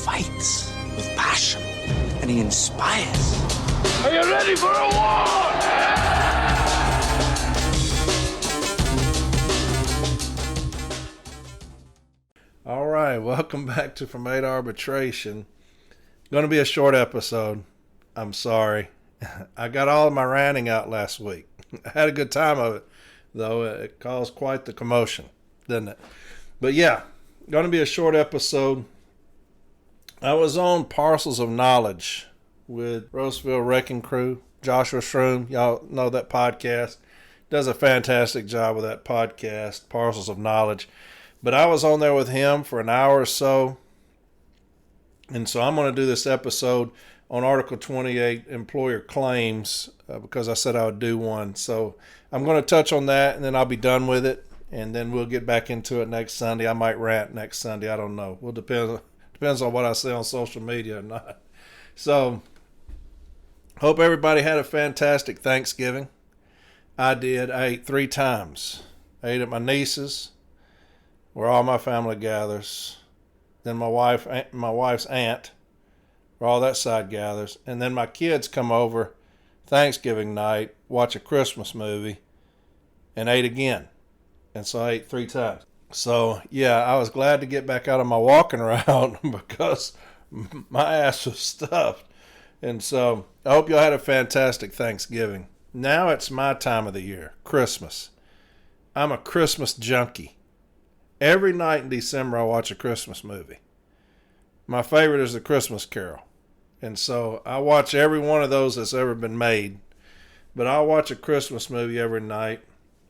fights with passion, and he inspires. Are you ready for a war? All right, welcome back to From 8 Arbitration. Going to be a short episode. I'm sorry. I got all of my ranting out last week. I had a good time of it, though. It caused quite the commotion, didn't it? But yeah, going to be a short episode. I was on Parcels of Knowledge with Roseville Wrecking Crew. Joshua Shroom, y'all know that podcast. Does a fantastic job with that podcast, Parcels of Knowledge. But I was on there with him for an hour or so. And so I'm going to do this episode on Article 28, employer claims, because I said I would do one. So I'm going to touch on that, and then I'll be done with it. And then we'll get back into it next Sunday. I might rant next Sunday. I don't know. Well, depends on what I say on social media or not. So hope everybody had a fantastic Thanksgiving. I did. I ate 3 times. I ate at my niece's, where all my family gathers. Then my wife's aunt, where all that side gathers. And then my kids come over Thanksgiving night, watch a Christmas movie, and ate again. And so I ate 3 times. So, yeah, I was glad to get back out on my walking around because my ass was stuffed. And so I hope y'all had a fantastic Thanksgiving. Now it's my time of the year, Christmas. I'm a Christmas junkie. Every night in December, I watch a Christmas movie. My favorite is The Christmas Carol. And so I watch every one of those that's ever been made. But I'll watch a Christmas movie every night.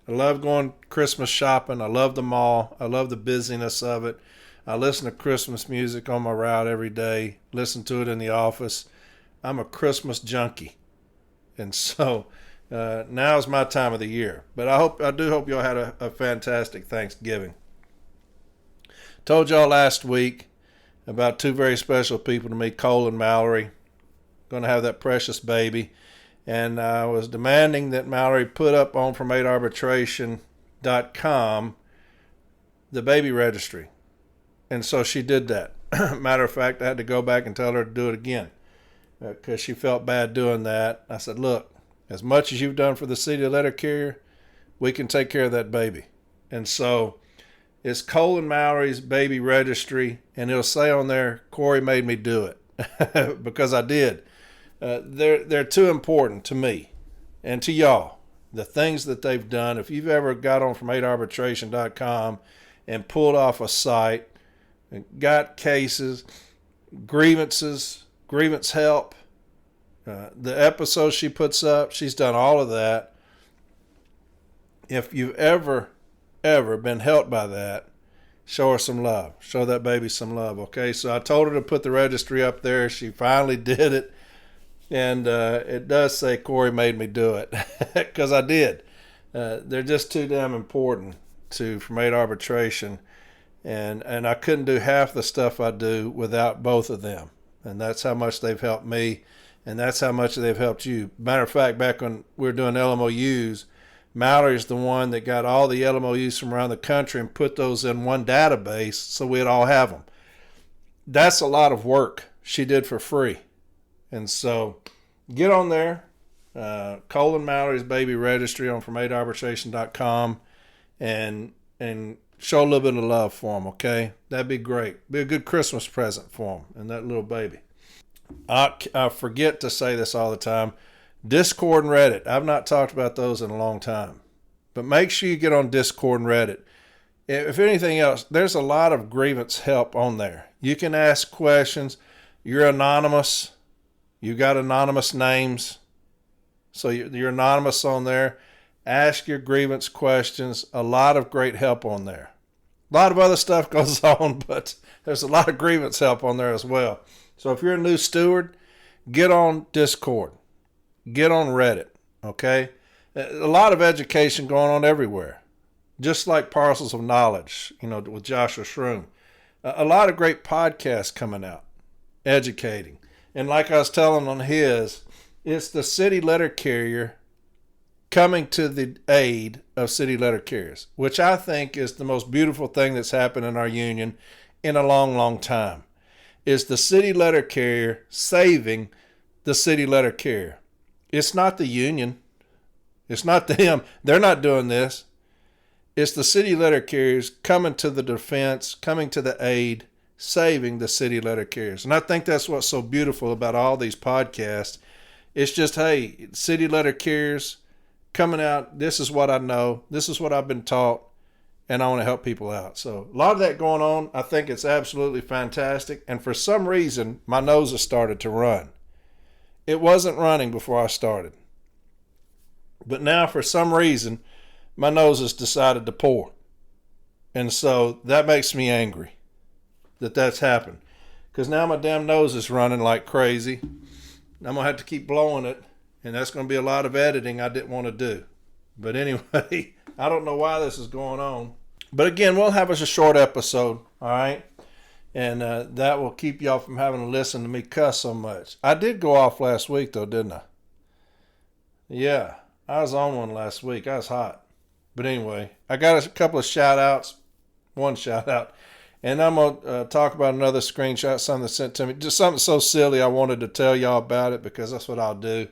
I love going Christmas shopping. I love the mall. I love the busyness of it. I listen to Christmas music on my route every day. Listen to it in the office. I'm a Christmas junkie. And so now is my time of the year. But I do hope y'all had a fantastic Thanksgiving. Told y'all last week about 2 very special people to me, Cole and Mallory. Going to have that precious baby. And I was demanding that Mallory put up on from8arbitration.com the baby registry. And so she did that. Matter of fact, I had to go back and tell her to do it again because she felt bad doing that. I said, look, as much as you've done for the city letter carrier, we can take care of that baby. And so it's Cole and Mallory's baby registry, and it'll say on there, Corey made me do it because I did. They're too important to me and to y'all, the things that they've done. If you've ever got on from8arbitration.com and pulled off a site and got cases, grievances, grievance help, the episodes she puts up, she's done all of that. If you've ever been helped by that, show her some love. Show that baby some love, okay? So I told her to put the registry up there. She finally did it. And it does say Corey made me do it because I did. They're just too damn important from 8 Arbitration. And I couldn't do half the stuff I do without both of them. And that's how much they've helped me. And that's how much they've helped you. Matter of fact, back when we were doing LMOUs, Mallory's the one that got all the LMOUs from around the country and put those in one database so we'd all have them. That's a lot of work she did for free. And so get on there, Cole and Mallory's baby registry on from8arbitration.com and show a little bit of love for them, okay? That'd be great. Be a good Christmas present for them and that little baby. I forget to say this all the time. Discord and Reddit. I've not talked about those in a long time. But make sure you get on Discord and Reddit. If anything else, there's a lot of grievance help on there. You can ask questions. You're anonymous. You got anonymous names. So you're anonymous on there. Ask your grievance questions. A lot of great help on there. A lot of other stuff goes on, but there's a lot of grievance help on there as well. So if you're a new steward, get on Discord. Get on Reddit, okay? A lot of education going on everywhere. Just like Parcels of Knowledge, with Joshua Shroom. A lot of great podcasts coming out, educating. And like I was telling on his, it's the city letter carrier coming to the aid of city letter carriers, which I think is the most beautiful thing that's happened in our union in a long, long time. is the city letter carrier saving the city letter carrier. It's not the union. It's not them. They're not doing this. It's the city letter carriers coming to the defense, coming to the aid, saving the city letter carriers. And I think that's what's so beautiful about all these podcasts. It's just, hey, city letter carriers coming out. This is what I know. This is what I've been taught. And I want to help people out. So a lot of that going on. I think it's absolutely fantastic. And for some reason, my nose has started to run. It wasn't running before I started. But now for some reason, my nose has decided to pour. And so that makes me angry that that's happened. Because now my damn nose is running like crazy. I'm going to have to keep blowing it. And that's going to be a lot of editing I didn't want to do. But anyway, I don't know why this is going on. But again, we'll have us a short episode, all right? And that will keep y'all from having to listen to me cuss so much. I did go off last week, though, didn't I? Yeah, I was on one last week. I was hot. But anyway, I got a couple of shout-outs. One shout-out. And I'm going to talk about another screenshot, something sent to me. Just something so silly I wanted to tell y'all about it because that's what I'll do.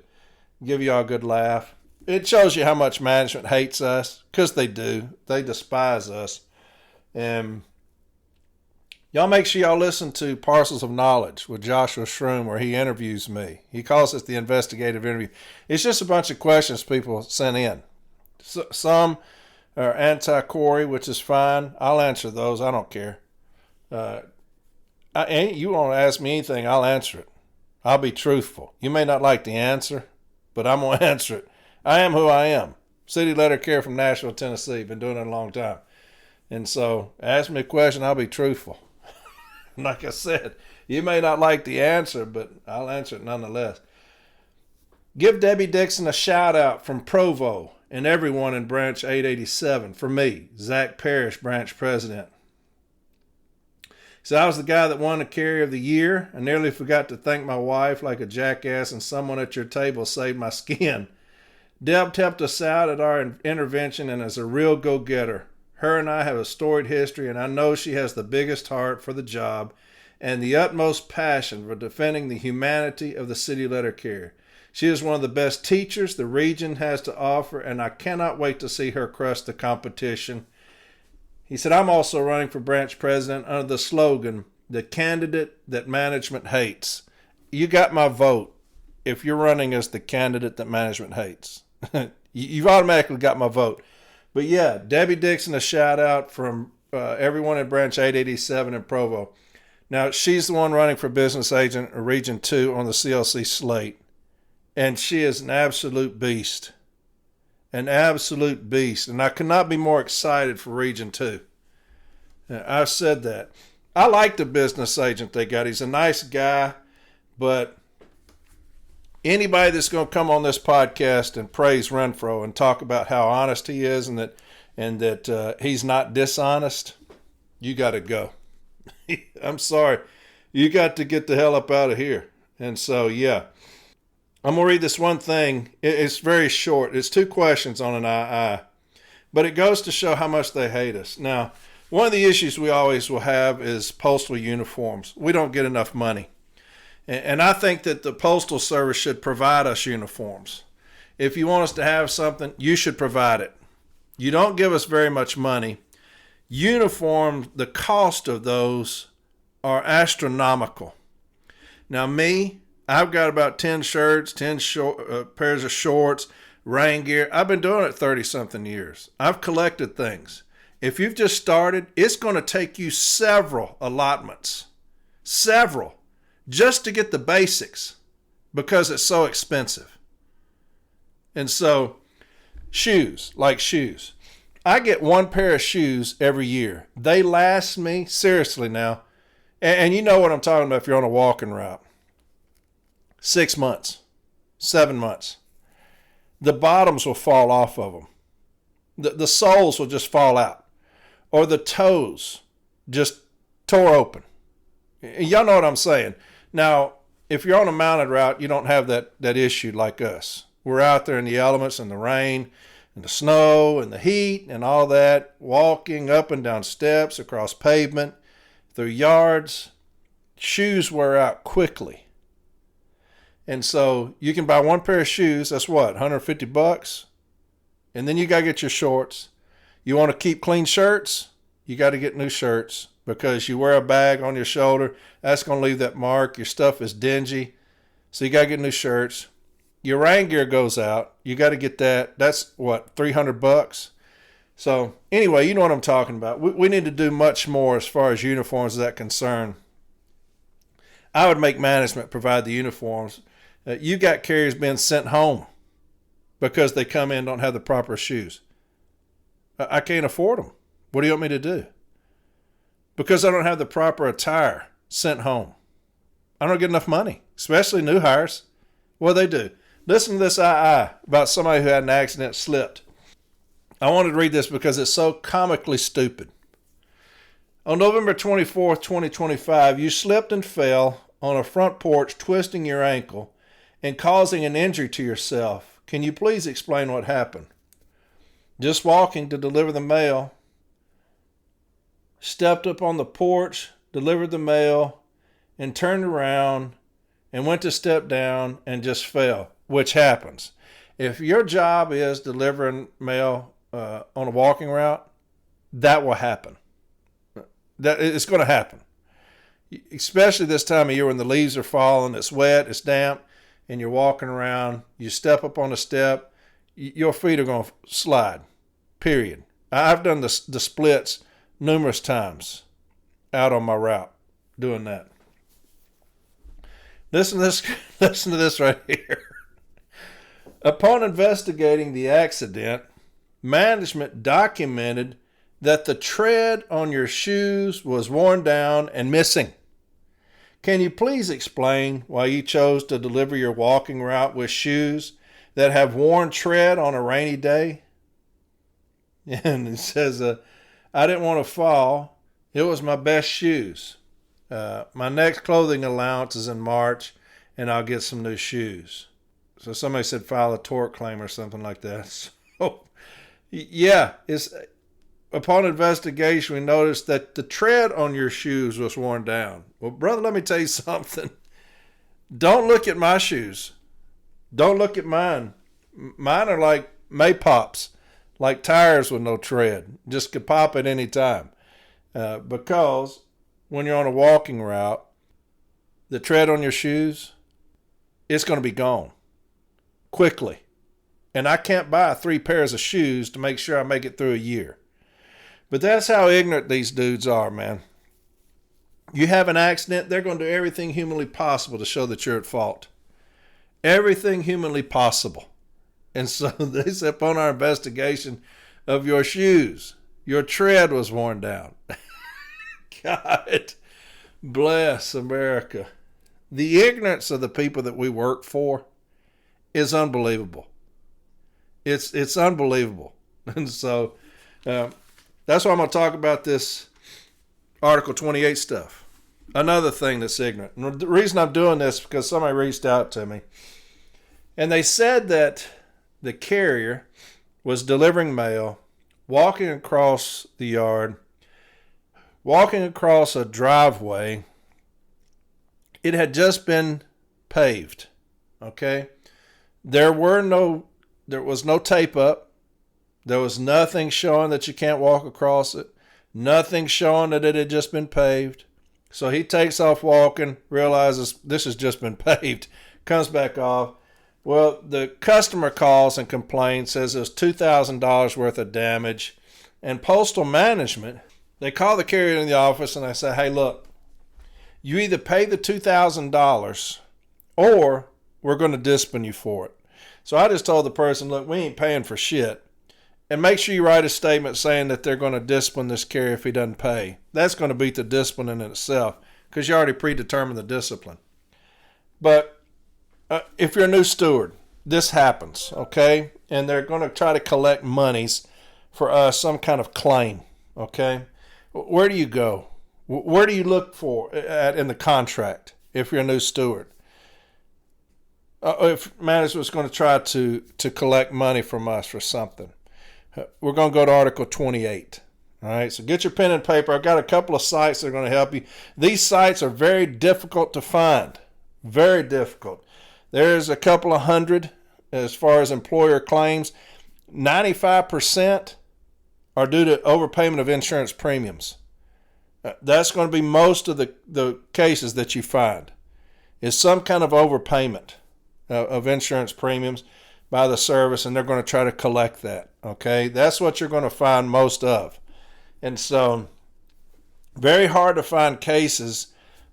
Give y'all a good laugh. It shows you how much management hates us, because they do. They despise us. And y'all make sure y'all listen to Parcels of Knowledge with Joshua Shroom, where he interviews me. He calls it the investigative interview. It's just a bunch of questions people sent in. Some are anti-Corey, which is fine. I'll answer those. I don't care. You want to ask me anything, I'll answer it. I'll be truthful. You may not like the answer, but I'm going to answer it. I am who I am. City letter carrier from Nashville, Tennessee. Been doing it a long time. And so, ask me a question, I'll be truthful. Like I said, you may not like the answer, but I'll answer it nonetheless. Give Debbie Dixon a shout out from Provo and everyone in Branch 887. For me, Zach Parrish, Branch President. So I was the guy that won the Carrier of the Year. I nearly forgot to thank my wife like a jackass, and someone at your table saved my skin. Deb helped us out at our intervention and is a real go-getter. Her and I have a storied history, and I know she has the biggest heart for the job and the utmost passion for defending the humanity of the city letter carrier. She is one of the best teachers the region has to offer, and I cannot wait to see her crush the competition. He said, I'm also running for branch president under the slogan, the candidate that management hates. You got my vote if you're running as the candidate that management hates. You've automatically got my vote. But yeah, Debbie Dixon, a shout out from everyone at Branch 887 in Provo. Now, she's the one running for business agent of Region 2 on the CLC slate. And she is an absolute beast. An absolute beast. And I could not be more excited for Region 2. I've said that. I like the business agent they got. He's a nice guy, but anybody that's going to come on this podcast and praise Renfro and talk about how honest he is and that he's not dishonest, you got to go. I'm sorry. You got to get the hell up out of here. And so, yeah. I'm going to read this one thing. It's very short. It's 2 questions on an II. But it goes to show how much they hate us. Now, one of the issues we always will have is postal uniforms. We don't get enough money. And I think that the Postal Service should provide us uniforms. If you want us to have something, you should provide it. You don't give us very much money. Uniforms, the cost of those are astronomical. Now me, I've got about 10 shirts, 10 pairs of shorts, rain gear. I've been doing it 30-something years. I've collected things. If you've just started, it's going to take you several allotments. Several. Just to get the basics. Because it's so expensive. And so, shoes, like shoes. I get 1 pair of shoes every year. They last me, seriously now, and you know what I'm talking about if you're on a walking route. 6 months. 7 months. The bottoms will fall off of them. The soles will just fall out. Or the toes just tore open. Y'all know what I'm saying. Now, if you're on a mounted route, you don't have that issue like us. We're out there in the elements and the rain and the snow and the heat and all that, walking up and down steps, across pavement, through yards. shoes wear out quickly. And so you can buy one pair of shoes, that's what, $150? And then you got to get your shorts. You want to keep clean shirts? You got to get new shirts because you wear a bag on your shoulder. That's going to leave that mark. Your stuff is dingy. So you got to get new shirts. Your rain gear goes out. You got to get that. That's what, $300? So anyway, you know what I'm talking about. We need to do much more as far as uniforms is that concerned. I would make management provide the uniforms. You got carriers being sent home because they come in and don't have the proper shoes. I can't afford them. What do you want me to do? Because I don't have the proper attire, sent home. I don't get enough money, especially new hires. What do they do? Listen to this about somebody who had an accident, slipped. I wanted to read this because it's so comically stupid. On November 24th, 2025, you slipped and fell on a front porch, twisting your ankle and causing an injury to yourself. Can you please explain what happened? Just walking to deliver the mail. Stepped up on the porch, delivered the mail, and turned around and went to step down and just fell, which happens. If your job is delivering mail on a walking route, that will happen. It's going to happen. Especially this time of year when the leaves are falling, it's wet, it's damp, and you're walking around, you step up on a step, your feet are going to slide, period. I've done the splits numerous times out on my route doing that. Listen to this right here. Upon investigating the accident, management documented that the tread on your shoes was worn down and missing. Can you please explain why you chose to deliver your walking route with shoes that have worn tread on a rainy day? And it says, I didn't want to fall. It was my best shoes. My next clothing allowance is in March, and I'll get some new shoes. So somebody said file a tort claim or something like that. So, yeah, upon investigation, we noticed that the tread on your shoes was worn down. Well, brother, let me tell you something. Don't look at my shoes. Don't look at mine. Mine are like Maypops, like tires with no tread. Just could pop at any time. Because when you're on a walking route, the tread on your shoes, it's going to be gone quickly. And I can't buy 3 pairs of shoes to make sure I make it through a year. But that's how ignorant these dudes are, man. You have an accident, they're going to do everything humanly possible to show that you're at fault. Everything humanly possible. And so they said upon our investigation of your shoes, your tread was worn down. God bless America. The ignorance of the people that we work for is unbelievable. It's unbelievable. And so that's why I'm going to talk about this Article 28 stuff. Another thing that's ignorant. And the reason I'm doing this is because somebody reached out to me. And they said that the carrier was delivering mail, walking across the yard, walking across a driveway. It had just been paved. Okay? There was no tape up. There was nothing showing that you can't walk across it. Nothing showing that it had just been paved. So he takes off walking, realizes this has just been paved, comes back off. Well, the customer calls and complains, says there's $2,000 worth of damage. And postal management, they call the carrier in the office and they say, hey, look, you either pay the $2,000 or we're going to discipline you for it. So I just told the person, look, we ain't paying for shit. And make sure you write a statement saying that they're going to discipline this carrier if he doesn't pay. That's going to beat the discipline in itself because you already predetermined the discipline. But if you're a new steward, this happens, okay? And they're going to try to collect monies for us, some kind of claim, okay? Where do you go? Where do you look for in the contract if you're a new steward? If management's going to try to collect money from us for something, we're going to go to Article 28. All right, so get your pen and paper. I've got a couple of sites that are going to help you. These sites are very difficult to find, very difficult. There's a couple of hundred as far as employer claims. 95% are due to overpayment of insurance premiums. That's going to be most of the cases that you find is some kind of overpayment of insurance premiums by the service, and they're going to try to collect that. Okay, that's what you're going to find most of. And so, very hard to find cases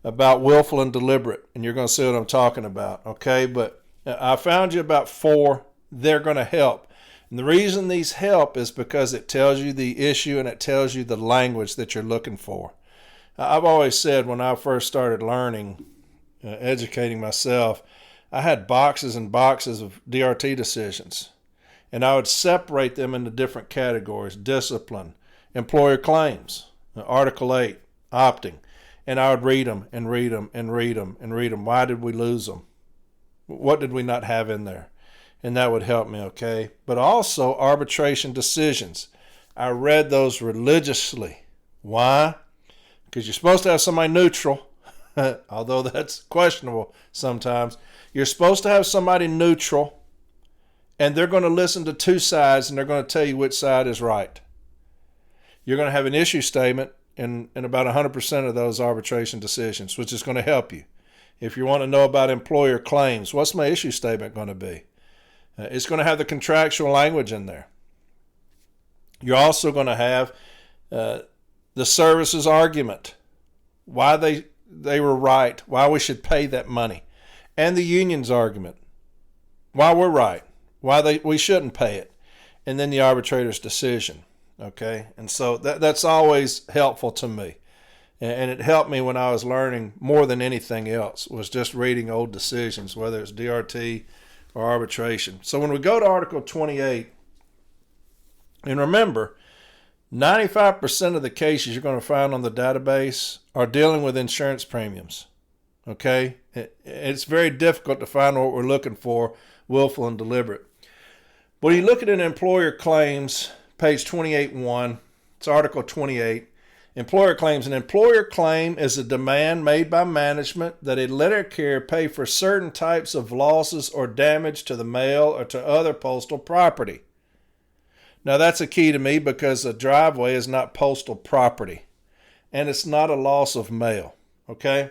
about willful and deliberate, and you're going to see what I'm talking about, okay? But I found you about 4. They're going to help. And the reason these help is because it tells you the issue and it tells you the language that you're looking for. I've always said when I first started learning, educating myself, I had boxes and boxes of DRT decisions, and I would separate them into different categories: discipline, employer claims, Article 8, opting. And I would read them and read them and read them and read them. Why did we lose them? What did we not have in there? And that would help me, okay? But also arbitration decisions. I read those religiously. Why? Because you're supposed to have somebody neutral, although that's questionable sometimes. You're supposed to have somebody neutral, and they're going to listen to 2 sides, and they're going to tell you which side is right. You're going to have an issue statement in about 100% of those arbitration decisions, which is going to help you. If you want to know about employer claims, what's my issue statement going to be? It's going to have the contractual language in there. You're also going to have the services argument, why they were right, why we should pay that money, and the union's argument, why we're right, why we shouldn't pay it, and then the arbitrator's decision. Okay, and so that's always helpful to me, and it helped me when I was learning more than anything else, was just reading old decisions, whether it's DRT or arbitration. So when we go to Article 28, and remember, 95% of the cases you're going to find on the database are dealing with insurance premiums. Okay, it's very difficult to find what we're looking for, willful and deliberate. When you look at an employer claims, page 28.1, it's Article 28. Employer claims. An employer claim is a demand made by management that a letter carrier pay for certain types of losses or damage to the mail or to other postal property. Now that's a key to me because a driveway is not postal property, and it's not a loss of mail. Okay?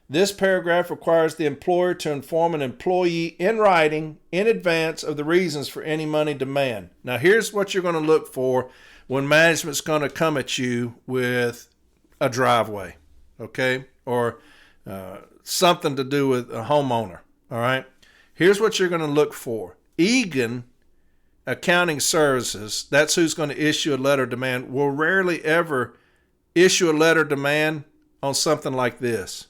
This paragraph requires the employer to inform an employee in writing in advance of the reasons for any money demand. Now, here's what you're going to look for when management's going to come at you with a driveway, okay, or something to do with a homeowner, all right? Here's what you're going to look for. Egan Accounting Services, that's who's going to issue a letter of demand, will rarely ever issue a letter of demand on something like this.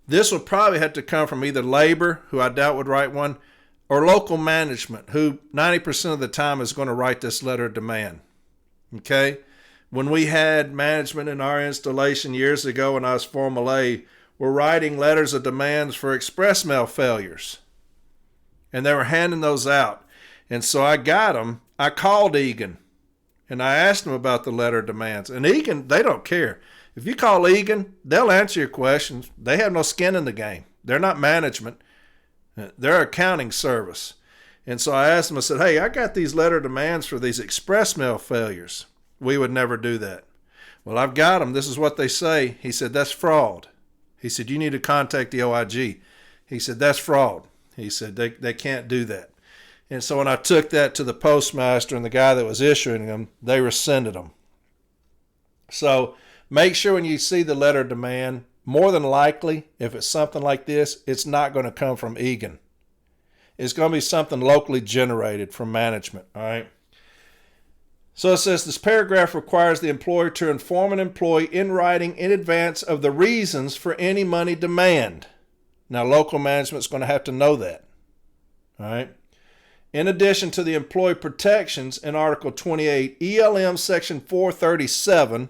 This will probably have to come from either labor, who I doubt would write one, or local management, who 90% of the time is going to write this letter of demand. Okay? When we had management in our installation years ago when I was Formal A, we're writing letters of demands for express mail failures. And they were handing those out. And so I got them. I called Egan, and I asked them about the letter of demands. And Egan, they don't care. If you call Egan, they'll answer your questions. They have no skin in the game. They're not management. They're an accounting service. And so I asked them, I said, hey, I got these letter demands for these express mail failures. We would never do that. Well, I've got them. This is what they say. He said, that's fraud. He said, you need to contact the OIG. He said, that's fraud. He said, they can't do that. And so when I took that to the postmaster and the guy that was issuing them, they rescinded them. So make sure when you see the letter of demand, more than likely, if it's something like this, it's not going to come from Egan. It's going to be something locally generated from management, all right? So it says this paragraph requires the employer to inform an employee in writing in advance of the reasons for any money demand. Now, local management's going to have to know that, all right? In addition to the employee protections in Article 28, ELM Section 437,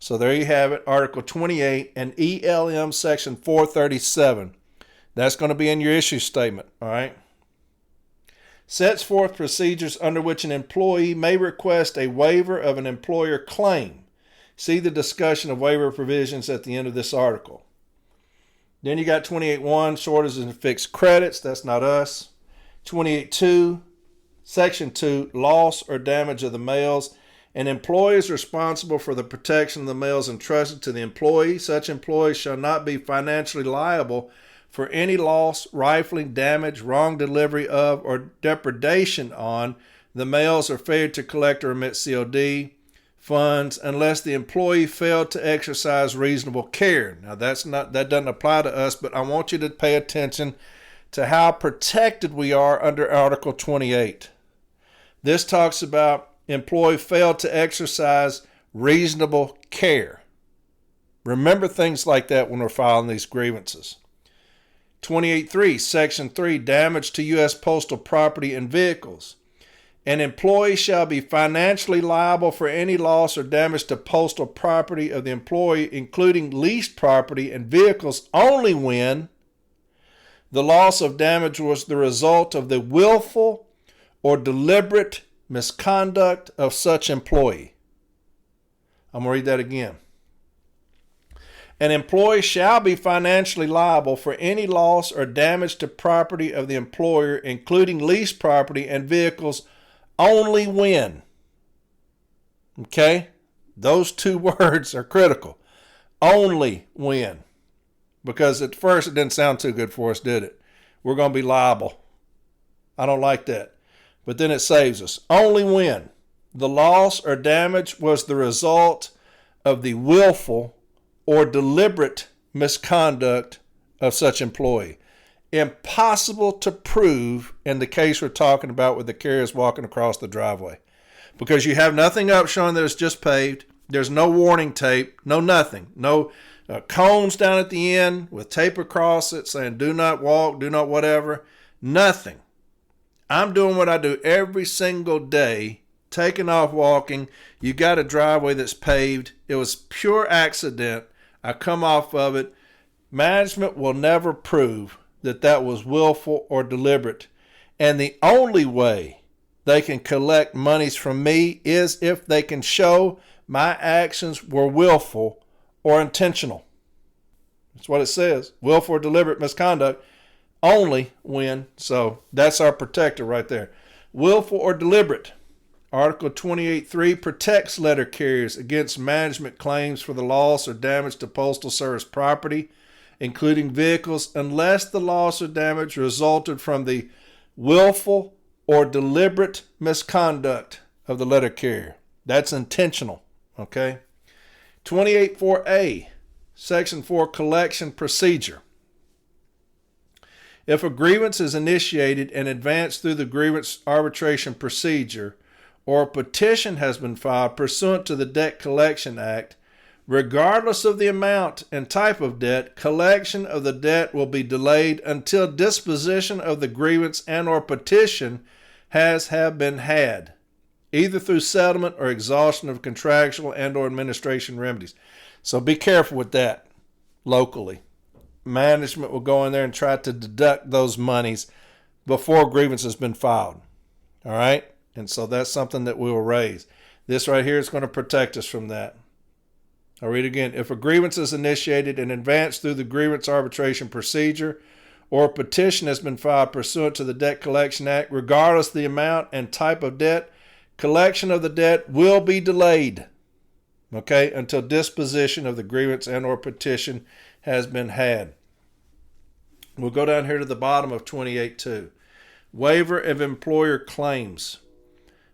so there you have it, Article 28 and ELM Section 437. That's going to be in your issue statement, all right? sets forth procedures under which an employee may request a waiver of an employer claim. See the discussion of waiver provisions at the end of this article. Then you got 28.1, shortages and fixed credits. That's not us. 28.2, Section 2, loss or damage of the mails. An employee is responsible for the protection of the mails entrusted to the employee. Such employees shall not be financially liable for any loss, rifling, damage, wrong delivery of, or depredation on the mails or failure to collect or remit COD funds unless the employee failed to exercise reasonable care. Now that doesn't apply to us, but I want you to pay attention to how protected we are under Article 28. This talks about employee failed to exercise reasonable care. Remember things like that when we're filing these grievances. 28.3, Section 3, damage to U.S. postal property and vehicles. An employee shall be financially liable for any loss or damage to postal property of the employee, including leased property and vehicles, only when the loss of damage was the result of the willful or deliberate misconduct of such employee. I'm going to read that again. An employee shall be financially liable for any loss or damage to property of the employer, including leased property and vehicles, only when. Okay? Those two words are critical. Only when. Because at first it didn't sound too good for us, did it? We're going to be liable. I don't like that. But then it saves us. Only when the loss or damage was the result of the willful or deliberate misconduct of such employee. Impossible to prove in the case we're talking about with the carriers walking across the driveway. Because you have nothing up showing that it's just paved. There's no warning tape, no nothing. No cones down at the end with tape across it saying do not walk, do not whatever. Nothing. I'm doing what I do every single day, taking off walking. You got a driveway that's paved. It was pure accident. I come off of it. Management will never prove that was willful or deliberate. And the only way they can collect monies from me is if they can show my actions were willful or intentional. That's what it says. Willful or deliberate misconduct only when. So that's our protector right there. Willful or deliberate. Article 28.3 protects letter carriers against management claims for the loss or damage to Postal Service property, including vehicles, unless the loss or damage resulted from the willful or deliberate misconduct of the letter carrier. That's intentional, okay? 28.4a, Section 4, collection procedure. If a grievance is initiated and advanced through the grievance arbitration procedure, or a petition has been filed pursuant to the Debt Collection Act, regardless of the amount and type of debt, collection of the debt will be delayed until disposition of the grievance and or petition have been had, either through settlement or exhaustion of contractual and or administration remedies. So be careful with that locally. Management will go in there and try to deduct those monies before grievance has been filed. All right? And so that's something that we will raise. This right here is going to protect us from that. I'll read again. If a grievance is initiated and advanced through the grievance arbitration procedure, or a petition has been filed pursuant to the Debt Collection Act, regardless of the amount and type of debt, collection of the debt will be delayed, okay, until disposition of the grievance and or petition has been had. We'll go down here to the bottom of 28.2. Waiver of employer claims.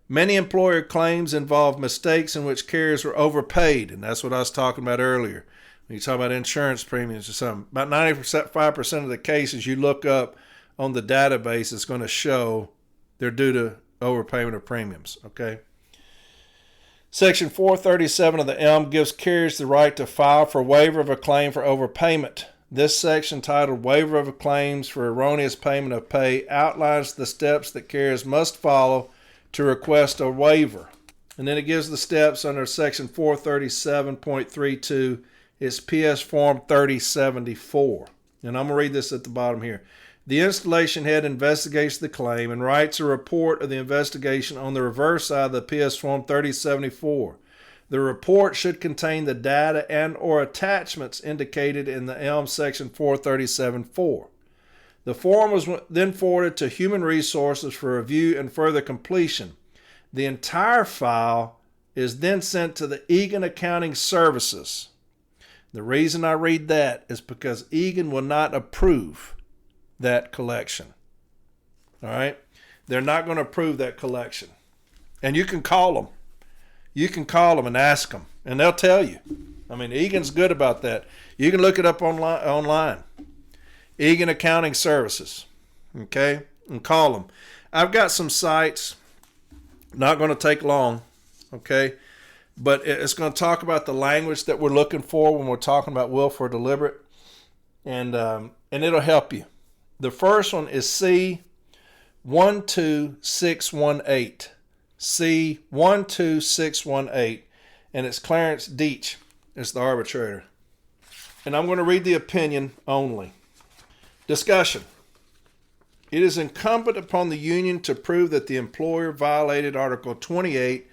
Many employer claims involve mistakes in which carriers were overpaid, and that's what I was talking about earlier. When you talk about insurance premiums or something, about 95% of the cases you look up on the database is going to show they're due to overpayment of premiums, okay? Section 437 of the ELM gives carriers the right to file for waiver of a claim for overpayment. This section, titled Waiver of Claims for Erroneous Payment of Pay, outlines the steps that carriers must follow to request a waiver. And then it gives the steps under Section 437.32. It's PS Form 3074. And I'm going to read this at the bottom here. The installation head investigates the claim and writes a report of the investigation on the reverse side of the PS Form 3074. The report should contain the data and or attachments indicated in the ELM Section 437.4. The form was then forwarded to Human Resources for review and further completion. The entire file is then sent to the Egan Accounting Services. The reason I read that is because Egan will not approve that collection. All right? They're not going to approve that collection. And you can call them. You can call them and ask them, and they'll tell you. I mean, Egan's good about that. You can look it up online. Egan Accounting Services. Okay? And call them. I've got some sites. Not going to take long. Okay? But it's going to talk about the language that we're looking for when we're talking about willful or deliberate. And it'll help you. The first one is C12618. C12618. And it's Clarence Deitsch. It's the arbitrator. And I'm going to read the opinion only. Discussion. It is incumbent upon the union to prove that the employer violated Article 28,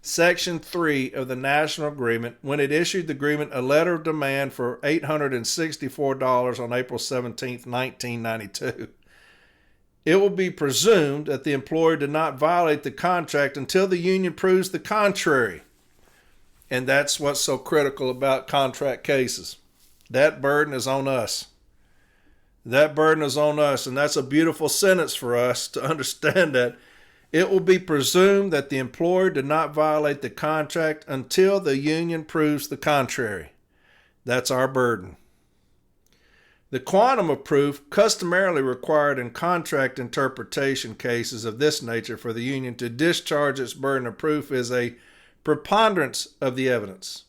Section 3 of the National Agreement when it issued the agreement a letter of demand for $864 on April 17, 1992. It will be presumed that the employer did not violate the contract until the union proves the contrary. And that's what's so critical about contract cases. That burden is on us. That burden is on us, and that's a beautiful sentence for us to understand that. It will be presumed that the employer did not violate the contract until the union proves the contrary. That's our burden. The quantum of proof customarily required in contract interpretation cases of this nature for the union to discharge its burden of proof is a preponderance of the evidence.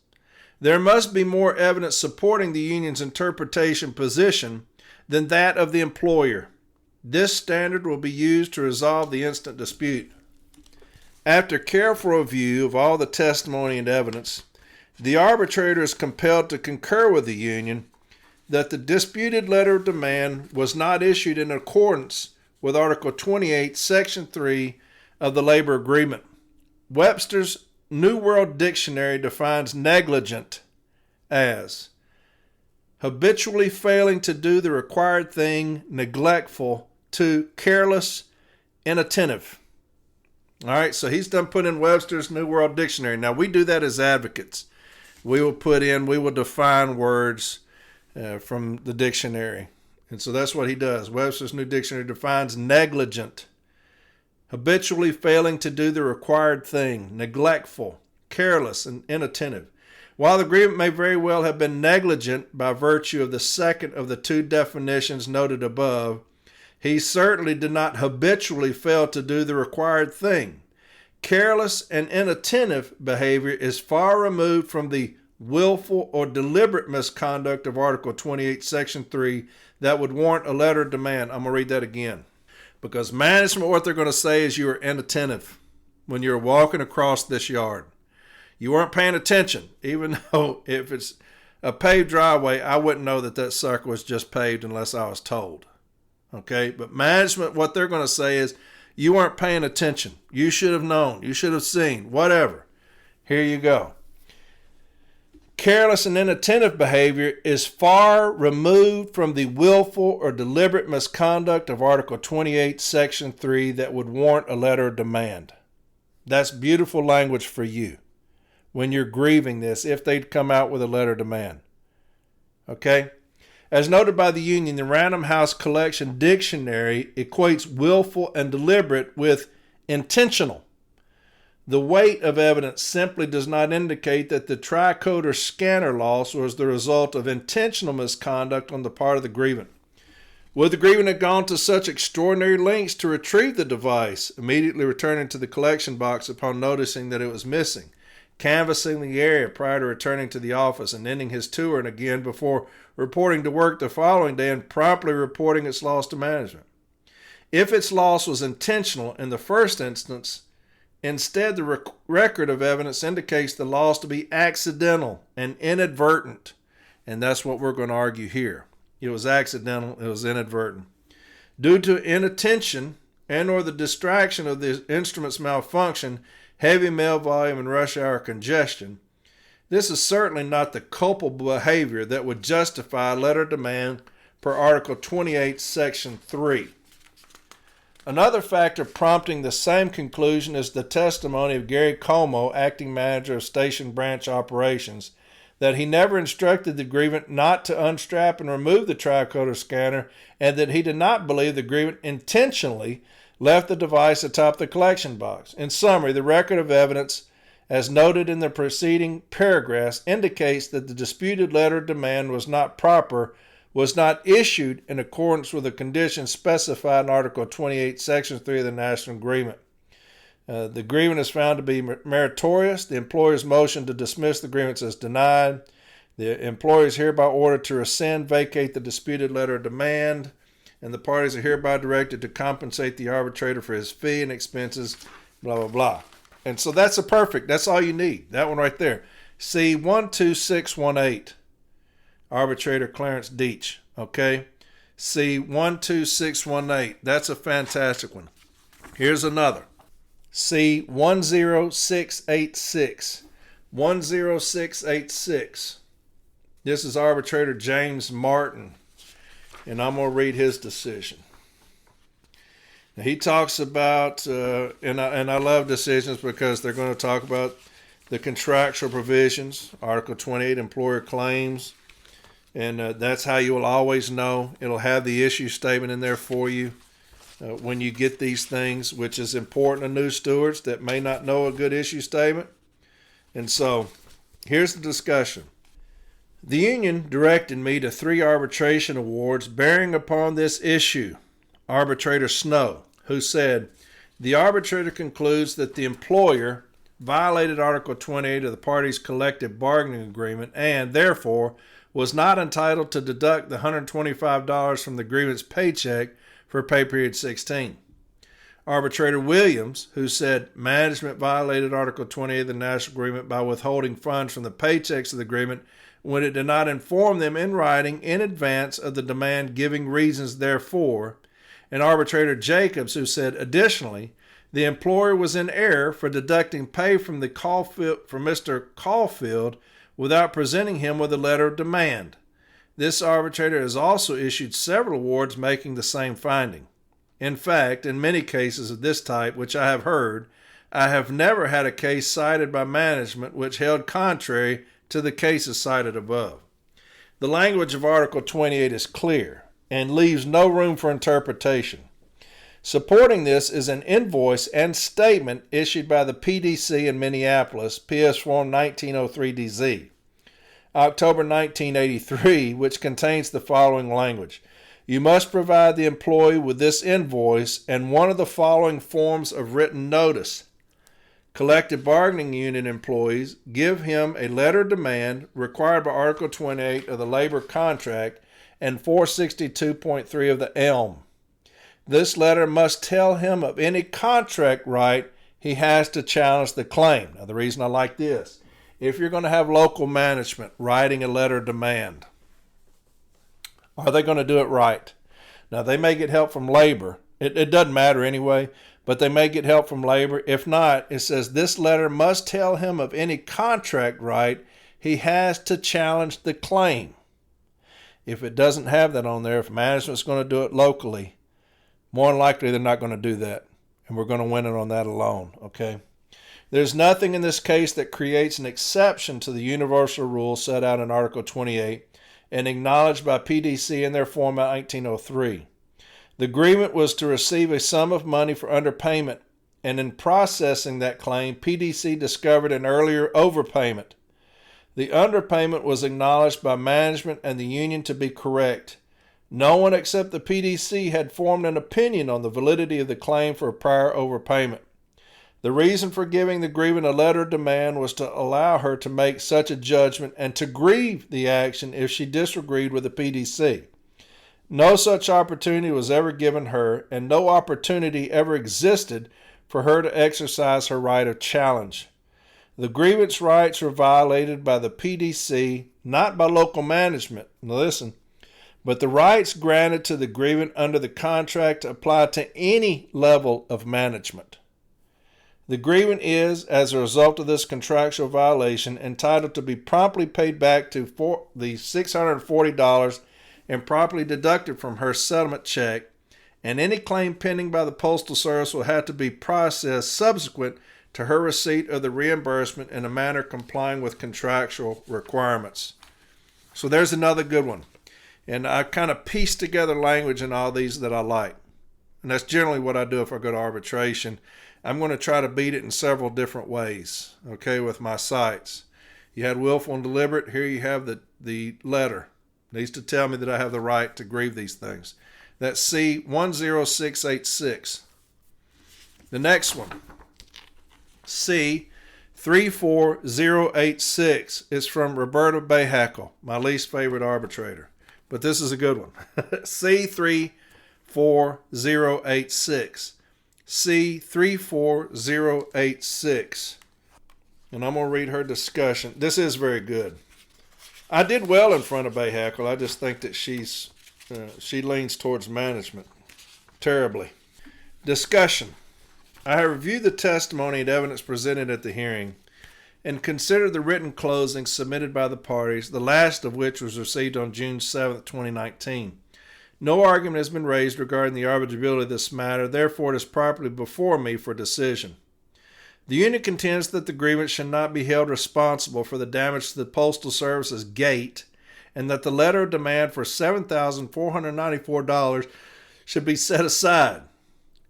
There must be more evidence supporting the union's interpretation position than that of the employer. This standard will be used to resolve the instant dispute. After careful review of all the testimony and evidence, the arbitrator is compelled to concur with the union that the disputed letter of demand was not issued in accordance with Article 28, Section 3 of the Labor Agreement. Webster's New World Dictionary defines negligent as habitually failing to do the required thing, neglectful, to careless, inattentive. All right, so he's done put in Webster's New World Dictionary. Now, we do that as advocates. We will define words from the dictionary. And so that's what he does. Webster's New Dictionary defines negligent, habitually failing to do the required thing, neglectful, careless, and inattentive. While the agreement may very well have been negligent by virtue of the second of the two definitions noted above, he certainly did not habitually fail to do the required thing. Careless and inattentive behavior is far removed from the willful or deliberate misconduct of Article 28, Section 3 that would warrant a letter of demand. I'm going to read that again. Because management, what they're going to say is you were inattentive when you were walking across this yard. You weren't paying attention, even though if it's a paved driveway, I wouldn't know that sucker was just paved unless I was told. Okay, but management, what they're going to say is you weren't paying attention. You should have known. You should have seen. Whatever. Here you go. Careless and inattentive behavior is far removed from the willful or deliberate misconduct of Article 28, Section 3 that would warrant a letter of demand. That's beautiful language for you when you're grieving this, if they'd come out with a letter of demand. Okay? As noted by the union, the Random House Collection Dictionary equates willful and deliberate with intentional. The weight of evidence simply does not indicate that the tricoder scanner loss was the result of intentional misconduct on the part of the grievant. Would the grievant have gone to such extraordinary lengths to retrieve the device, immediately returning to the collection box upon noticing that it was missing, canvassing the area prior to returning to the office and ending his tour and again before reporting to work the following day and promptly reporting its loss to management? If its loss was intentional in the first instance, instead the record of evidence indicates the loss to be accidental and inadvertent, and that's what we're going to argue here. It was accidental, it was inadvertent. Due to inattention and or the distraction of the instrument's malfunction, heavy mail volume, and rush hour congestion, this is certainly not the culpable behavior that would justify letter demand per Article 28, Section 3. Another factor prompting the same conclusion is the testimony of Gary Como, acting manager of Station Branch Operations, that he never instructed the grievant not to unstrap and remove the tricorder scanner, and that he did not believe the grievant intentionally left the device atop the collection box. In summary, the record of evidence, as noted in the preceding paragraphs, indicates that the disputed letter of demand was not issued in accordance with the conditions specified in Article 28, Section 3 of the National Agreement. The grievance is found to be meritorious. The employer's motion to dismiss the grievance is denied. The employer is hereby ordered to rescind, vacate the disputed letter of demand, and the parties are hereby directed to compensate the arbitrator for his fee and expenses, blah, blah, blah. And so that's that's all you need. That one right there. C12618. Arbitrator Clarence Deitsch. Okay? C12618. That's a fantastic one. Here's another. C10686. 10686. This is Arbitrator James Martin, and I'm going to read his decision. Now, he talks about, and I love decisions because they're going to talk about the contractual provisions, Article 28, employer claims, and that's how you will always know. It'll have the issue statement in there for you when you get these things, which is important to new stewards that may not know a good issue statement. And so here's the discussion. The union directed me to 3 arbitration awards bearing upon this issue. Arbitrator Snow, who said, the arbitrator concludes that the employer violated Article 28 of the parties' collective bargaining agreement and, therefore, was not entitled to deduct the $125 from the grievance paycheck for pay period 16. Arbitrator Williams, who said management violated Article 28 of the National Agreement by withholding funds from the paychecks of the agreement when it did not inform them in writing in advance of the demand giving reasons therefor, and Arbitrator Jacobs, who said additionally, the employer was in error for deducting pay from Mr. Caulfield without presenting him with a letter of demand. This arbitrator has also issued several awards making the same finding. In fact, in many cases of this type, which I have heard, I have never had a case cited by management which held contrary to the cases cited above. The language of Article 28 is clear and leaves no room for interpretation. Supporting this is an invoice and statement issued by the PDC in Minneapolis, PS Form 1903DZ, October 1983, which contains the following language. You must provide the employee with this invoice and one of the following forms of written notice. Collective bargaining unit employees give him a letter of demand required by Article 28 of the Labor Contract and 462.3 of the ELM. This letter must tell him of any contract right he has to challenge the claim. Now, the reason I like this, if you're going to have local management writing a letter of demand, are they going to do it right? Now, they may get help from labor. It doesn't matter anyway, but they may get help from labor. If not, it says this letter must tell him of any contract right he has to challenge the claim. If it doesn't have that on there, if management's going to do it locally, more than likely they're not going to do that, and we're going to win it on that alone, okay? There's nothing in this case that creates an exception to the universal rule set out in Article 28 and acknowledged by PDC in their Form 1903. The agreement was to receive a sum of money for underpayment, and in processing that claim, PDC discovered an earlier overpayment. The underpayment was acknowledged by management and the union to be correct. No one except the PDC had formed an opinion on the validity of the claim for a prior overpayment. The reason for giving the grievant a letter of demand was to allow her to make such a judgment and to grieve the action if she disagreed with the PDC. No such opportunity was ever given her, and no opportunity ever existed for her to exercise her right of challenge. The grievance rights were violated by the PDC, not by local management. Now listen, but the rights granted to the grievant under the contract apply to any level of management. The grievant is, as a result of this contractual violation, entitled to be promptly paid back to the $640 and properly deducted from her settlement check, and any claim pending by the Postal Service will have to be processed subsequent to her receipt of the reimbursement in a manner complying with contractual requirements. So there's another good one. And I kind of pieced together language in all these that I like. And that's generally what I do if I go to arbitration. I'm going to try to beat it in several different ways, okay, with my cites. You had willful and deliberate. Here you have the letter. It needs to tell me that I have the right to grieve these things. That's C10686. The next one, C34086, is from Roberta Bahakel, my least favorite arbitrator. But this is a good one. C34086. C34086. And I'm going to read her discussion. This is very good. I did well in front of Bahakel. I just think that she leans towards management terribly. Discussion. I have reviewed the testimony and evidence presented at the hearing and considered the written closings submitted by the parties, the last of which was received on June 7, 2019. No argument has been raised regarding the arbitrability of this matter, therefore it is properly before me for decision. The union contends that the grievant should not be held responsible for the damage to the Postal Service's gate, and that the letter of demand for $7,494 should be set aside.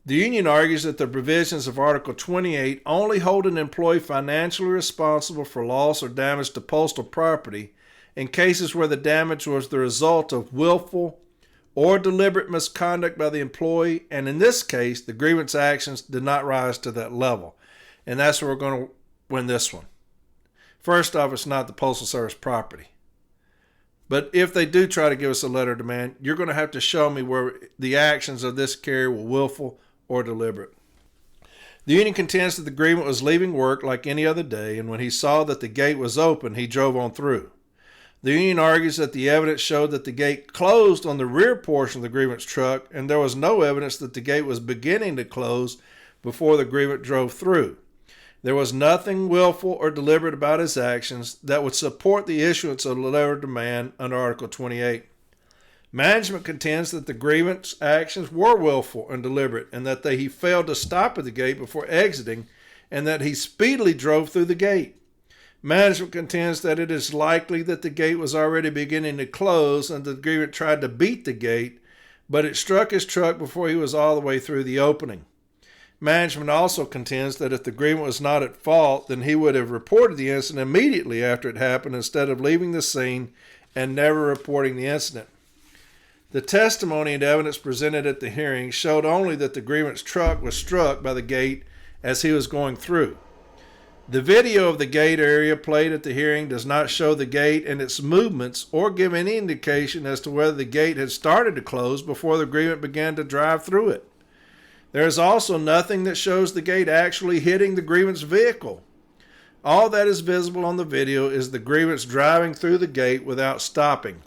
The union argues that the provisions of Article 28 only hold an employee financially responsible for loss or damage to postal property in cases where the damage was the result of willful or deliberate misconduct by the employee, and in this case, the grievance actions did not rise to that level. And that's where we're going to win this one. First off, it's not the Postal Service property. But if they do try to give us a letter of demand, you're going to have to show me where the actions of this carrier were willful or deliberate. The union contends that the grievant was leaving work like any other day, and when he saw that the gate was open, he drove on through. The union argues that the evidence showed that the gate closed on the rear portion of the grievant's truck, and there was no evidence that the gate was beginning to close before the grievant drove through. There was nothing willful or deliberate about his actions that would support the issuance of a letter of demand under Article 28. Management contends that the grievant's actions were willful and deliberate, and that he failed to stop at the gate before exiting, and that he speedily drove through the gate. Management contends that it is likely that the gate was already beginning to close and the grievant tried to beat the gate, but it struck his truck before he was all the way through the opening. Management also contends that if the grievant was not at fault, then he would have reported the incident immediately after it happened instead of leaving the scene and never reporting the incident. The testimony and evidence presented at the hearing showed only that the grievant's truck was struck by the gate as he was going through. The video of the gate area played at the hearing does not show the gate and its movements or give any indication as to whether the gate had started to close before the grievant began to drive through it. There is also nothing that shows the gate actually hitting the grievant's vehicle. All that is visible on the video is the grievance driving through the gate without stopping.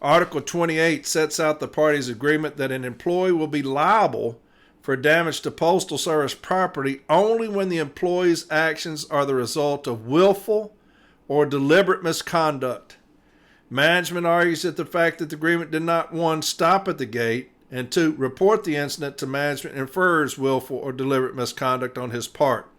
Article 28 sets out the parties' agreement that an employee will be liable for damage to Postal Service property only when the employee's actions are the result of willful or deliberate misconduct. Management argues that the fact that the agreement did not, 1, stop at the gate, and 2, report the incident to management infers willful or deliberate misconduct on his part,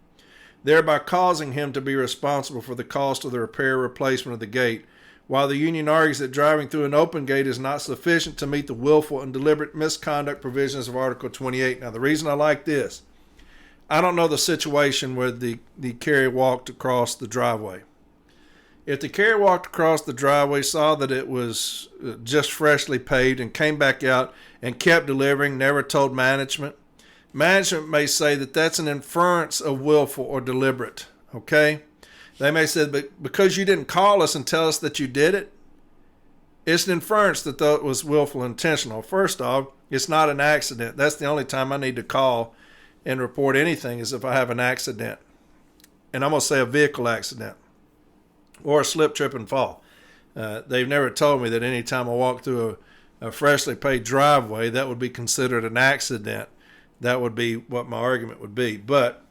thereby causing him to be responsible for the cost of the repair or replacement of the gate, while the union argues that driving through an open gate is not sufficient to meet the willful and deliberate misconduct provisions of Article 28. Now, the reason I like this, I don't know the situation where the carrier walked across the driveway. If the carrier walked across the driveway, saw that it was just freshly paved, and came back out and kept delivering, never told management, management may say that that's an inference of willful or deliberate, okay? They may say, but because you didn't call us and tell us that you did it, it's an inference that it was willful and intentional. First off, it's not an accident. That's the only time I need to call and report anything is if I have an accident. And I'm going to say a vehicle accident or a slip, trip, and fall. They've never told me that any time I walk through a freshly paved driveway, that would be considered an accident. That would be what my argument would be. But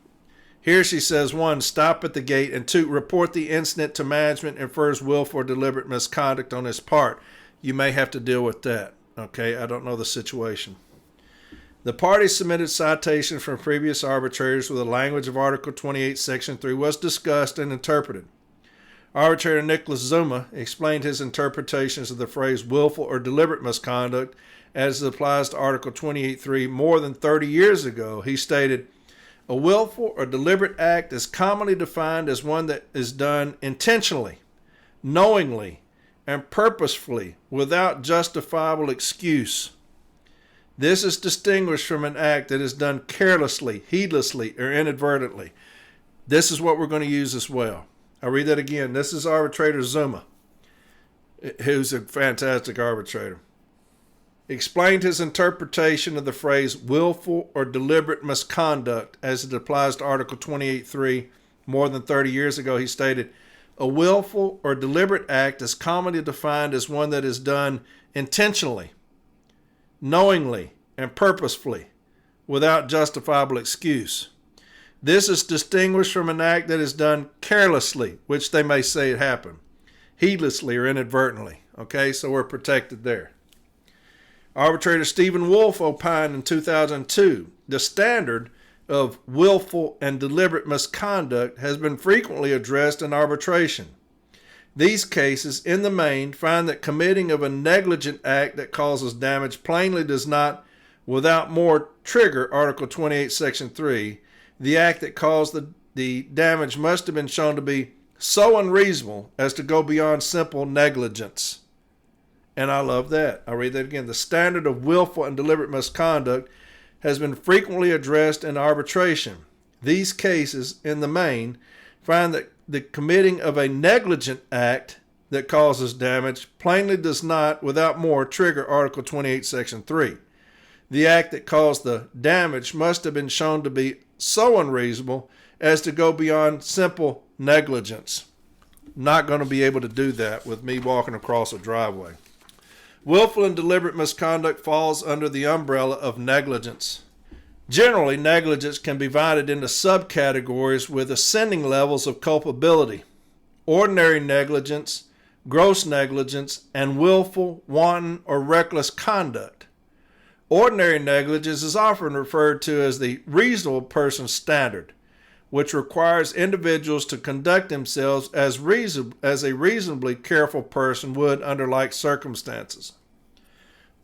here she says, 1, stop at the gate, and 2, report the incident to management infers willful or deliberate misconduct on his part. You may have to deal with that. Okay, I don't know the situation. The parties submitted citations from previous arbitrators where the language of Article 28, Section 3 was discussed and interpreted. Arbitrator Nicholas Zuma explained his interpretations of the phrase willful or deliberate misconduct as it applies to Article 28.3 more than 30 years ago. He stated, a willful or deliberate act is commonly defined as one that is done intentionally, knowingly, and purposefully without justifiable excuse. This is distinguished from an act that is done carelessly, heedlessly, or inadvertently. This is what we're going to use as well. I'll read that again. This is Arbitrator Zuma, who's a fantastic arbitrator. Explained his interpretation of the phrase willful or deliberate misconduct as it applies to Article 28.3 more than 30 years ago. He stated, a willful or deliberate act is commonly defined as one that is done intentionally, knowingly, and purposefully, without justifiable excuse. This is distinguished from an act that is done carelessly, which they may say it happened, heedlessly or inadvertently. Okay, so we're protected there. Arbitrator Stephen Wolf opined in 2002, the standard of willful and deliberate misconduct has been frequently addressed in arbitration. These cases, in the main, find that committing of a negligent act that causes damage plainly does not, without more, trigger Article 28, Section 3. The act that caused the damage must have been shown to be so unreasonable as to go beyond simple negligence. And I love that. I'll read that again. The standard of willful and deliberate misconduct has been frequently addressed in arbitration. These cases, in the main, find that the committing of a negligent act that causes damage plainly does not, without more, trigger Article 28, Section 3. The act that caused the damage must have been shown to be so unreasonable as to go beyond simple negligence. Not going to be able to do that with me walking across a driveway. Willful and deliberate misconduct falls under the umbrella of negligence. Generally, negligence can be divided into subcategories with ascending levels of culpability: ordinary negligence, gross negligence, and willful, wanton, or reckless conduct. Ordinary negligence is often referred to as the reasonable person standard, which requires individuals to conduct themselves as a reasonably careful person would under like circumstances.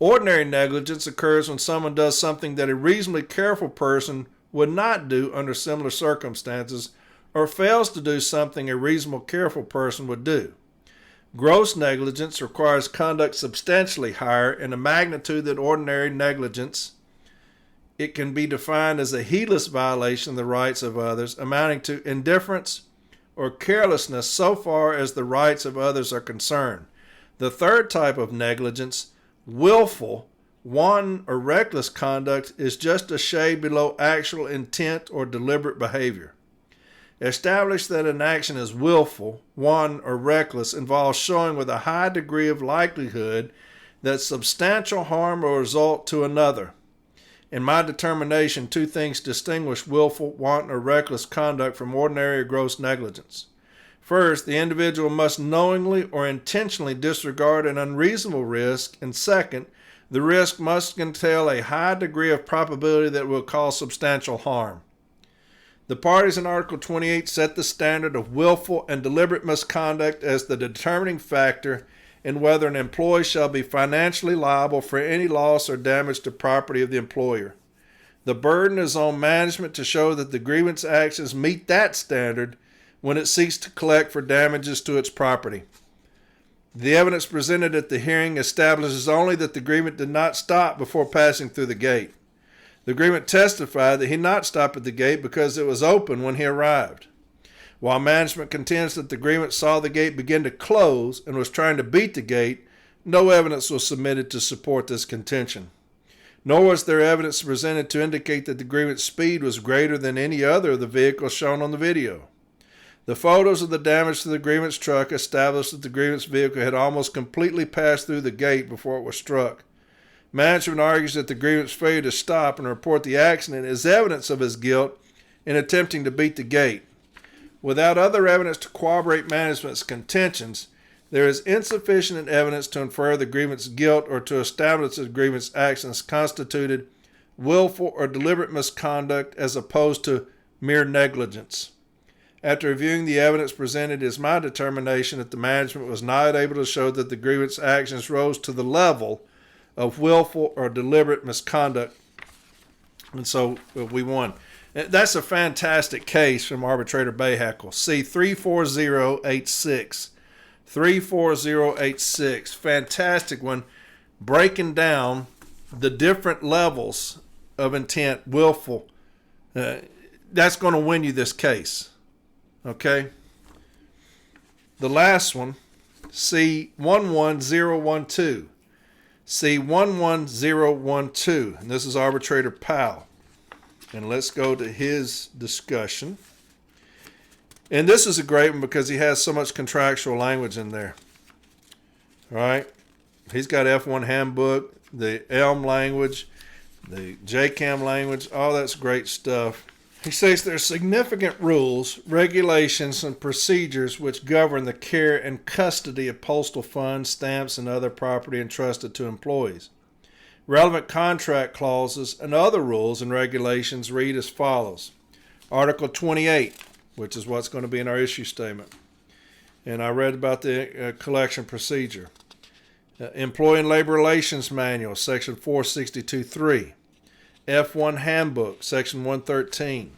Ordinary negligence occurs when someone does something that a reasonably careful person would not do under similar circumstances, or fails to do something a reasonable careful person would do. Gross negligence requires conduct substantially higher in a magnitude than ordinary negligence. It can be defined as a heedless violation of the rights of others, amounting to indifference or carelessness so far as the rights of others are concerned. The third type of negligence, willful, wanton, or reckless conduct, is just a shade below actual intent or deliberate behavior. Establish that an action is willful, wanton, or reckless involves showing with a high degree of likelihood that substantial harm will result to another. In my determination, two things distinguish willful, wanton, or reckless conduct from ordinary or gross negligence. First, the individual must knowingly or intentionally disregard an unreasonable risk, and second, the risk must entail a high degree of probability that it will cause substantial harm. The parties in Article 28 set the standard of willful and deliberate misconduct as the determining factor in whether an employee shall be financially liable for any loss or damage to property of the employer. The burden is on management to show that the grievance actions meet that standard when it seeks to collect for damages to its property. The evidence presented at the hearing establishes only that the grievance did not stop before passing through the gate. The grievance testified that he did not stop at the gate because it was open when he arrived. While management contends that the grievance saw the gate begin to close and was trying to beat the gate, no evidence was submitted to support this contention. Nor was there evidence presented to indicate that the grievance speed was greater than any other of the vehicles shown on the video. The photos of the damage to the grievance truck established that the grievance vehicle had almost completely passed through the gate before it was struck. Management argues that the grievance failure to stop and report the accident is evidence of his guilt in attempting to beat the gate. Without other evidence to corroborate management's contentions, there is insufficient evidence to infer the grievance guilt or to establish that the grievance actions constituted willful or deliberate misconduct as opposed to mere negligence. After reviewing the evidence presented, it is my determination that the management was not able to show that the grievance actions rose to the level of willful or deliberate misconduct. And so we won. That's a fantastic case from Arbitrator Bahakel. See 34086. 34086. Fantastic one, breaking down the different levels of intent, willful. That's going to win you this case. Okay? The last one, C11012. C11012. And this is Arbitrator Powell. And let's go to his discussion. And this is a great one because he has so much contractual language in there. All right? He's got F1 handbook, the ELM language, the JCAM language, all that's great stuff. He says there are significant rules, regulations, and procedures which govern the care and custody of postal funds, stamps, and other property entrusted to employees. Relevant contract clauses and other rules and regulations read as follows. Article 28, which is what's going to be in our issue statement. And I read about the collection procedure. Employee and Labor Relations Manual, Section 462.3. F1 Handbook, Section 113.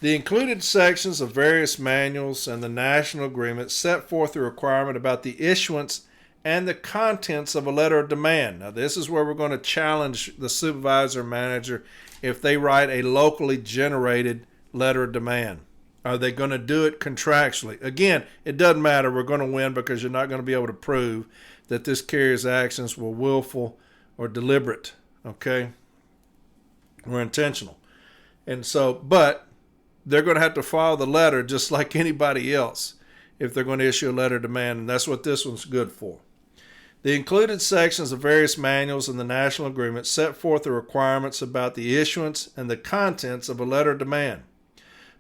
The included sections of various manuals and the national agreement set forth the requirement about the issuance and the contents of a letter of demand. Now, this is where we're going to challenge the supervisor or manager if they write a locally generated letter of demand. Are they going to do it contractually? Again, it doesn't matter. We're going to win because you're not going to be able to prove that this carrier's actions were willful or deliberate. Okay? Or intentional. And so, but they're going to have to follow the letter just like anybody else if they're going to issue a letter of demand, and that's what this one's good for. The included sections of various manuals and the national agreement set forth the requirements about the issuance and the contents of a letter of demand.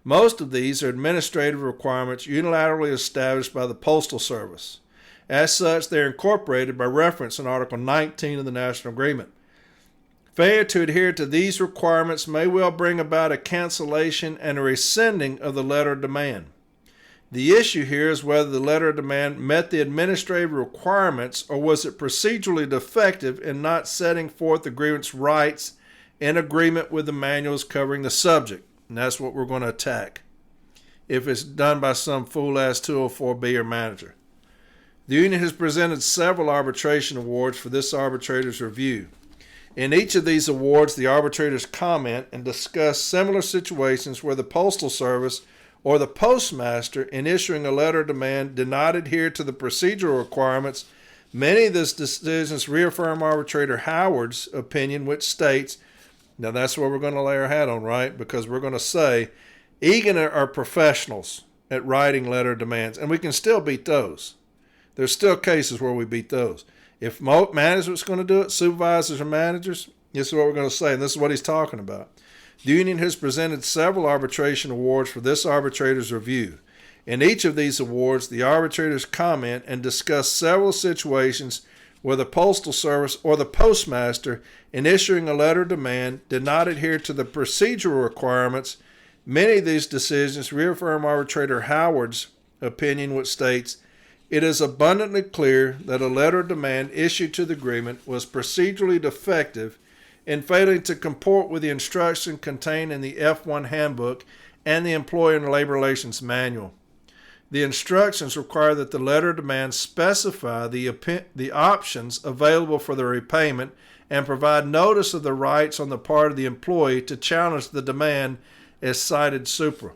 Most of these are administrative requirements unilaterally established by the Postal Service. As such, they are incorporated by reference in Article 19 of the National Agreement. Failure to adhere to these requirements may well bring about a cancellation and a rescinding of the letter of demand. The issue here is whether the letter of demand met the administrative requirements or was it procedurally defective in not setting forth the grievance rights in agreement with the manuals covering the subject. And that's what we're going to attack if it's done by some fool-ass 204B or manager. The union has presented several arbitration awards for this arbitrator's review. In each of these awards, the arbitrators comment and discuss similar situations where the Postal Service or the postmaster, in issuing a letter of demand, did not adhere to the procedural requirements. Many of these decisions reaffirm Arbitrator Howard's opinion, which states, now that's where we're going to lay our hat on, right? Because we're going to say, Egan are professionals at writing letter of demands, and we can still beat those. There's still cases where we beat those. If management's going to do it, supervisors or managers, this is what we're going to say, and this is what he's talking about. The union has presented several arbitration awards for this arbitrator's review. In each of these awards, the arbitrators comment and discuss several situations where the Postal Service or the postmaster, in issuing a letter of demand, did not adhere to the procedural requirements. Many of these decisions reaffirm Arbitrator Howard's opinion, which states, it is abundantly clear that a letter of demand issued to the agreement was procedurally defective in failing to comport with the instruction contained in the F1 Handbook and the Employee and Labor Relations Manual. The instructions require that the letter of demand specify the options available for the repayment and provide notice of the rights on the part of the employee to challenge the demand as cited supra.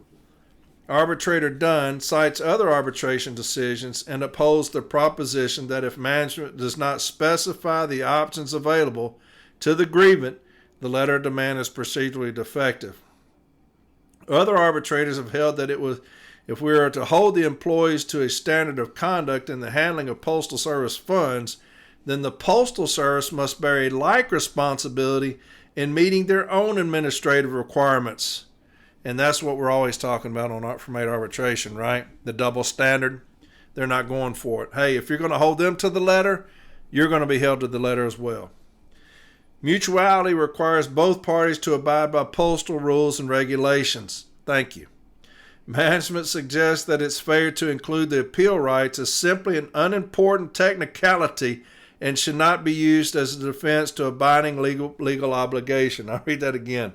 Arbitrator Dunn cites other arbitration decisions and upholds the proposition that if management does not specify the options available to the grievant, the letter of demand is procedurally defective. Other arbitrators have held that if we are to hold the employees to a standard of conduct in the handling of Postal Service funds, then the Postal Service must bear a like responsibility in meeting their own administrative requirements. And that's what we're always talking about on from 8 arbitration, right? The double standard. They're not going for it. Hey, if you're going to hold them to the letter, you're going to be held to the letter as well. Mutuality requires both parties to abide by postal rules and regulations. Thank you. Management suggests that its failure to include the appeal rights is simply an unimportant technicality and should not be used as a defense to a binding legal obligation. I'll read that again.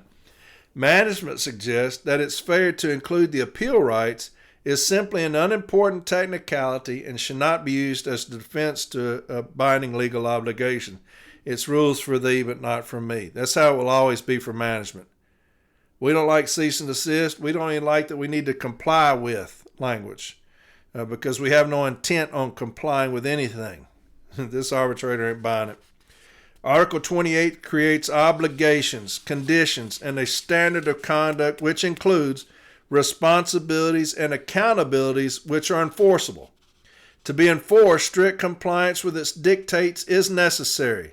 Management suggests that its failure to include the appeal rights is simply an unimportant technicality and should not be used as a defense to a binding legal obligation. It's rules for thee, but not for me. That's how it will always be for management. We don't like cease and desist. We don't even like that we need to comply with language because we have no intent on complying with anything. This arbitrator ain't buying it. Article 28 creates obligations, conditions, and a standard of conduct which includes responsibilities and accountabilities which are enforceable. To be enforced, strict compliance with its dictates is necessary.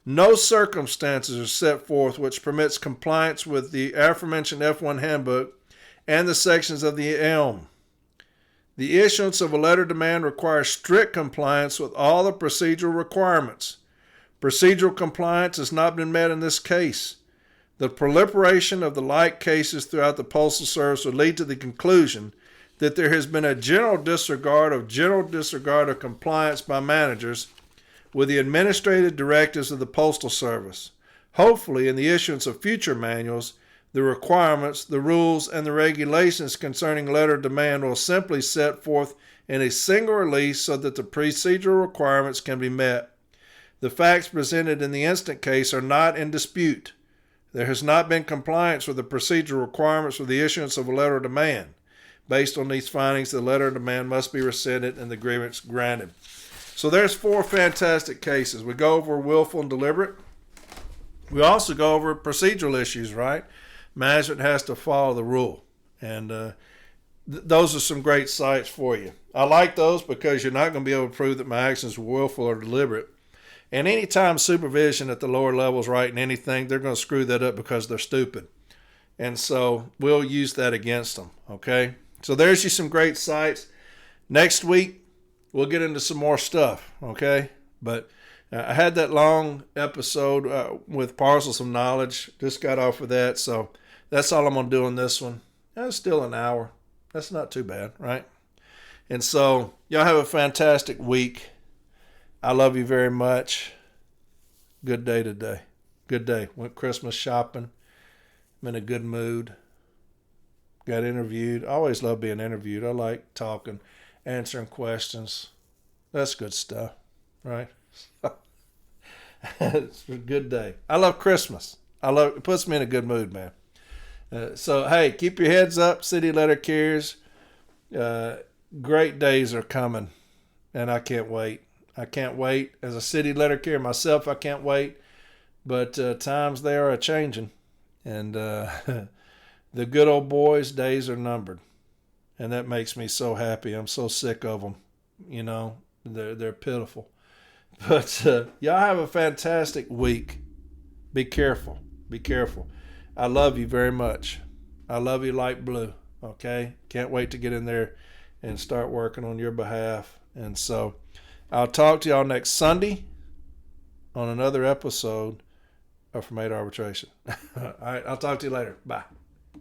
No circumstances are set forth which permits compliance with the aforementioned F1 handbook and the sections of the ELM. The issuance of a letter of demand requires strict compliance with all the procedural requirements. Procedural compliance has not been met in this case. The proliferation of the like cases throughout the Postal Service would lead to the conclusion that there has been a general disregard of compliance by managers with the administrative directives of the Postal Service. Hopefully, in the issuance of future manuals, the requirements, the rules, and the regulations concerning letter of demand will simply set forth in a single release so that the procedural requirements can be met. The facts presented in the instant case are not in dispute. There has not been compliance with the procedural requirements for the issuance of a letter of demand. Based on these findings, the letter of demand must be rescinded and the grievance granted. So there's 4 fantastic cases. We go over willful and deliberate. We also go over procedural issues, right? Management has to follow the rule. And those are some great sites for you. I like those because you're not going to be able to prove that my actions were willful or deliberate. And anytime supervision at the lower levels writing anything, they're going to screw that up because they're stupid. And so we'll use that against them, okay? So there's you some great sites. Next week, we'll get into some more stuff, okay? But I had that long episode with Parcels of Knowledge. Just got off of that, so that's all I'm going to do on this one. That's still an hour. That's not too bad, right? And so y'all have a fantastic week. I love you very much. Good day today. Good day. Went Christmas shopping. I'm in a good mood. Got interviewed. I always love being interviewed. I like talking, answering questions. That's good stuff, right? It's a good day. I love Christmas. It puts me in a good mood, man. So, hey, keep your heads up, city letter carriers. Great days are coming, and I can't wait. I can't wait. As a city letter carrier myself, I can't wait. But times they are a-changing. And the good old boys' days are numbered. And that makes me so happy. I'm so sick of them. You know, they're pitiful. But y'all have a fantastic week. Be careful. Be careful. I love you very much. I love you like blue. Okay? Can't wait to get in there and start working on your behalf. And so I'll talk to y'all next Sunday on another episode of From 8 Arbitration. All right, I'll talk to you later. Bye.